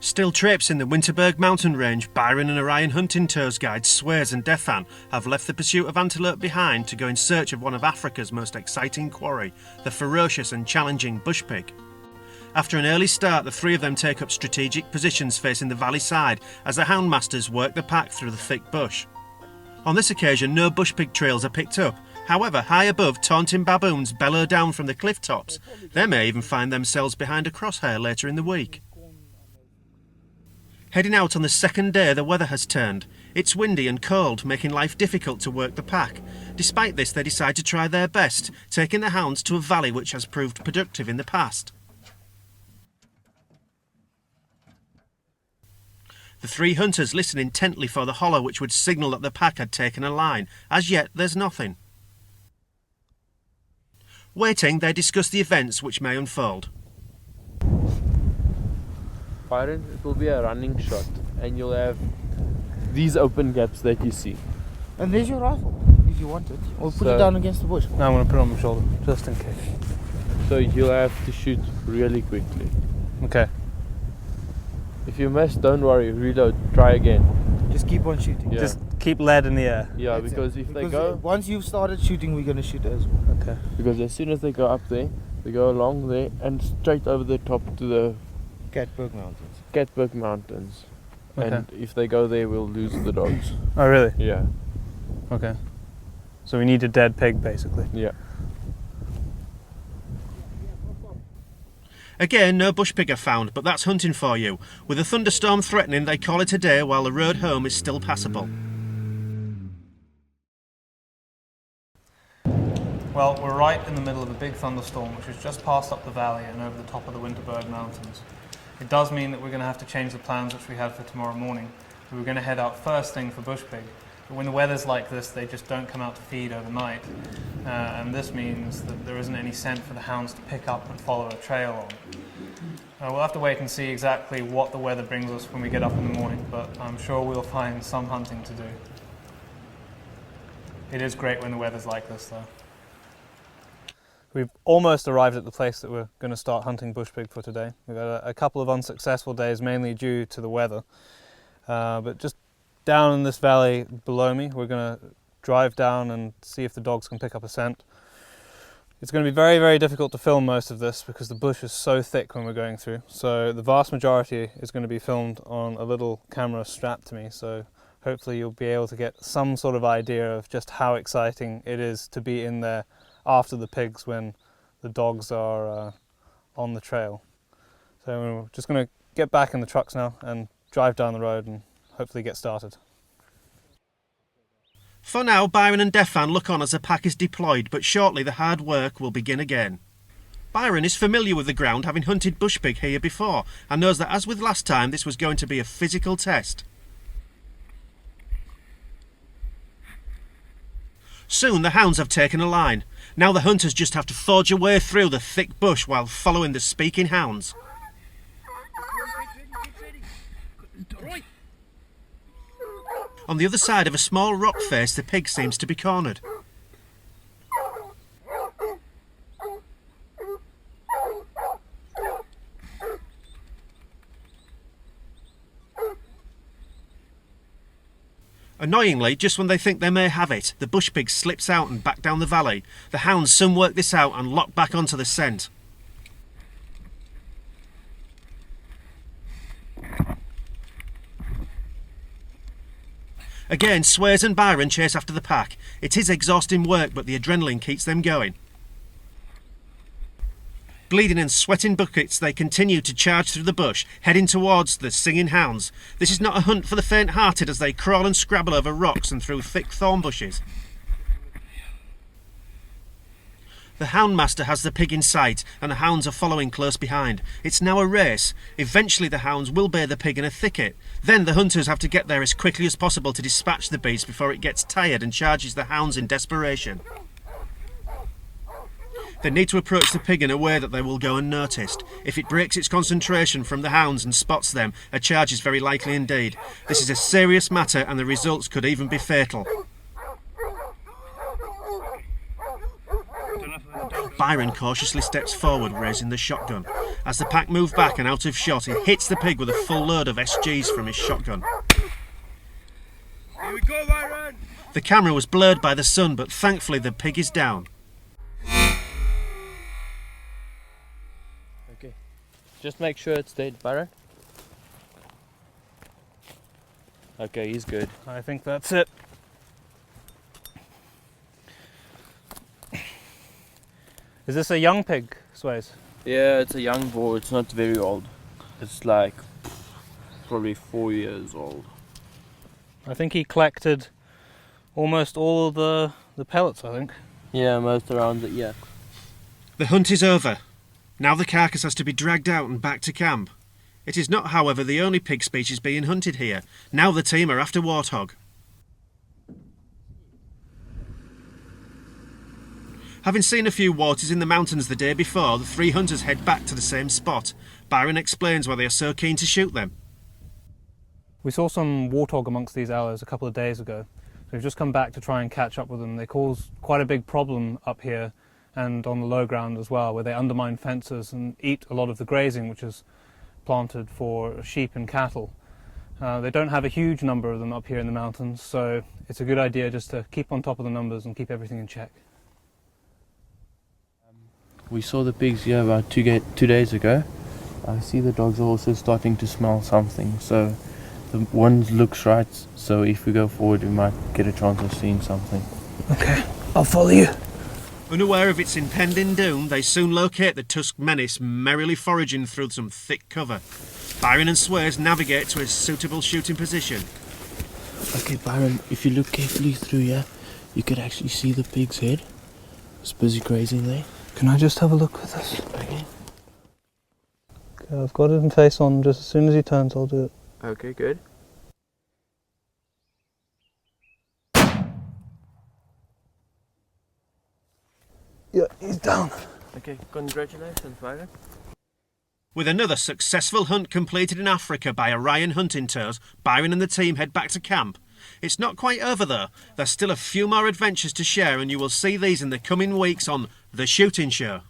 Still traipsing the Winterberg mountain range, Byron and Orion hunting tours guides Swayze and Defan have left the pursuit of antelope behind to go in search of one of Africa's most exciting quarry, the ferocious and challenging bushpig. After an early start, the three of them take up strategic positions facing the valley side as the houndmasters work the pack through the thick bush. On this occasion, no bushpig trails are picked up. However, high above, taunting baboons bellow down from the cliff tops. They may even find themselves behind a crosshair later in the week. Heading out on the second day, the weather has turned. It's windy and cold, making life difficult to work the pack. Despite this, they decide to try their best, taking the hounds to a valley which has proved productive in the past. The three hunters listen intently for the hollow which would signal that the pack had taken a line. As yet, there's nothing. Waiting, they discuss the events which may unfold. Byron, it will be a running shot, and you'll have these open gaps that you see. And there's your rifle, if you want it. Or put it down against the bush. No, I'm going to put it on my shoulder, just in case. So you'll have to shoot really quickly. Okay. If you miss, don't worry, reload, try again. Just keep on shooting. Yeah. Just keep lead in the air. Yeah, That's because it. if Because they go... once you've started shooting, we're going to shoot as well. Okay. Because as soon as they go up there, they go along there and straight over the top to the Catberg Mountains. Okay. And if they go there, we'll lose the dogs. Oh, really? Yeah. Okay. So we need a dead pig, basically. Yeah. Again, no bushpig are found, but that's hunting for you. With a thunderstorm threatening, they call it a day while the road home is still passable. Well, we're right in the middle of a big thunderstorm which has just passed up the valley and over the top of the Winterberg mountains. It does mean that we're going to have to change the plans which we had for tomorrow morning. We were going to head out first thing for bushpig, but when the weather's like this, they just don't come out to feed overnight. And this means that there isn't any scent for the hounds to pick up and follow a trail on. We'll have to wait and see exactly what the weather brings us when we get up in the morning, but I'm sure we'll find some hunting to do. It is great when the weather's like this, though. We've almost arrived at the place that we're going to start hunting bushpig for today. We've had a couple of unsuccessful days, mainly due to the weather. But just down in this valley below me, we're going to drive down and see if the dogs can pick up a scent. It's going to be very, very difficult to film most of this because the bush is so thick when we're going through. So the vast majority is going to be filmed on a little camera strapped to me. So hopefully you'll be able to get some sort of idea of just how exciting it is to be in there after the pigs when the dogs are on the trail. So we're just going to get back in the trucks now and drive down the road and hopefully get started. For now, Byron and Defan look on as the pack is deployed, but shortly the hard work will begin again. Byron is familiar with the ground, having hunted bushpig here before, and knows that as with last time, this was going to be a physical test. Soon the hounds have taken a line. Now the hunters just have to forge a way through the thick bush while following the speaking hounds. On the other side of a small rock face, the pig seems to be cornered. Annoyingly, just when they think they may have it, the bushpig slips out and back down the valley. The hounds soon work this out and lock back onto the scent. Again, Swayze and Byron chase after the pack. It is exhausting work, but the adrenaline keeps them going. Bleeding and sweating buckets, they continue to charge through the bush, heading towards the singing hounds. This is not a hunt for the faint-hearted as they crawl and scrabble over rocks and through thick thorn bushes. The houndmaster has the pig in sight and the hounds are following close behind. It's now a race. Eventually the hounds will bay the pig in a thicket. Then the hunters have to get there as quickly as possible to dispatch the beast before it gets tired and charges the hounds in desperation. They need to approach the pig in a way that they will go unnoticed. If it breaks its concentration from the hounds and spots them, a charge is very likely indeed. This is a serious matter and the results could even be fatal. Byron cautiously steps forward, raising the shotgun. As the pack move back and out of shot, he hits the pig with a full load of SGs from his shotgun. Here we go, Byron! The camera was blurred by the sun, but thankfully the pig is down. Okay. Just make sure it's dead, Byron. Okay, he's good. I think that's it. Is this a young pig, Sways? Yeah, it's a young boar. It's not very old. It's like probably 4 years old. I think he collected almost all of the pellets, I think. Yeah, most around it, yeah. The hunt is over. Now the carcass has to be dragged out and back to camp. It is not, however, the only pig species being hunted here. Now the team are after warthog. Having seen a few waters in the mountains the day before, the three hunters head back to the same spot. Byron explains why they are so keen to shoot them. We saw some warthog amongst these aloes a couple of days ago. So we've just come back to try and catch up with them. They cause quite a big problem up here and on the low ground as well, where they undermine fences and eat a lot of the grazing which is planted for sheep and cattle. They don't have a huge number of them up here in the mountains, so it's a good idea just to keep on top of the numbers and keep everything in check. We saw the pigs here about 2 days ago. I see the dogs are also starting to smell something, so the one looks right, so if we go forward we might get a chance of seeing something. Okay, I'll follow you. Unaware of its impending doom, they soon locate the tusked menace merrily foraging through some thick cover. Byron and Sways navigate to a suitable shooting position. Okay, Byron, if you look carefully through here, you could actually see the pig's head. It's busy grazing there. Can I just have a look with this? Okay. Okay, I've got it in face on. Just as soon as he turns, I'll do it. Okay, good. Yeah, he's down. Okay, congratulations, Byron. With another successful hunt completed in Africa by Orion Hunting Tours, Byron and the team head back to camp. It's not quite over though. There's still a few more adventures to share, and you will see these in the coming weeks on The Shooting Show.